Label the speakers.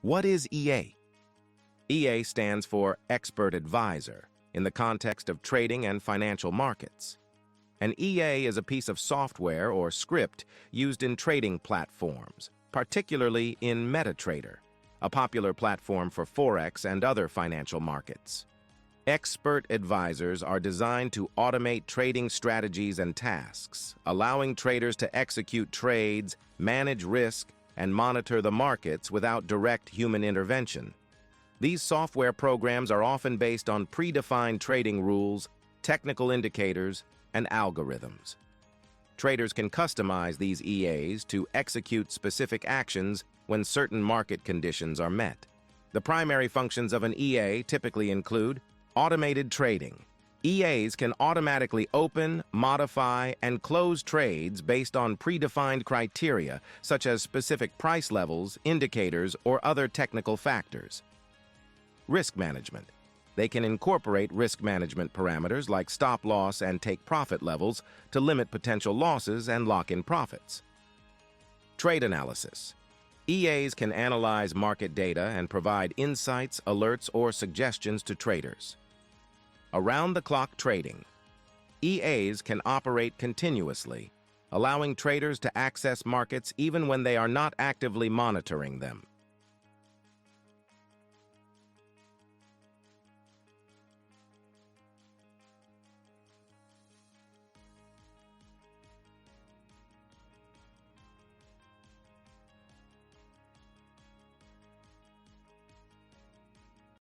Speaker 1: What is EA? EA stands for Expert Advisor in the context of trading and financial markets. An EA is a piece of software or script used in trading platforms, particularly in MetaTrader, a popular platform for Forex and other financial markets. Expert advisors are designed to automate trading strategies and tasks, allowing traders to execute trades, manage risk, and monitor the markets without direct human intervention. These software programs are often based on predefined trading rules, technical indicators, and algorithms. Traders can customize these EAs to execute specific actions when certain market conditions are met. The primary functions of an EA typically include automated trading. EAs can automatically open, modify, and close trades based on predefined criteria, such as specific price levels, indicators, or other technical factors. Risk management. They can incorporate risk management parameters like stop loss and take profit levels to limit potential losses and lock in profits. Trade analysis. EAs can analyze market data and provide insights, alerts, or suggestions to traders. Around-the-clock trading. EAs can operate continuously, allowing traders to access markets even when they are not actively monitoring them.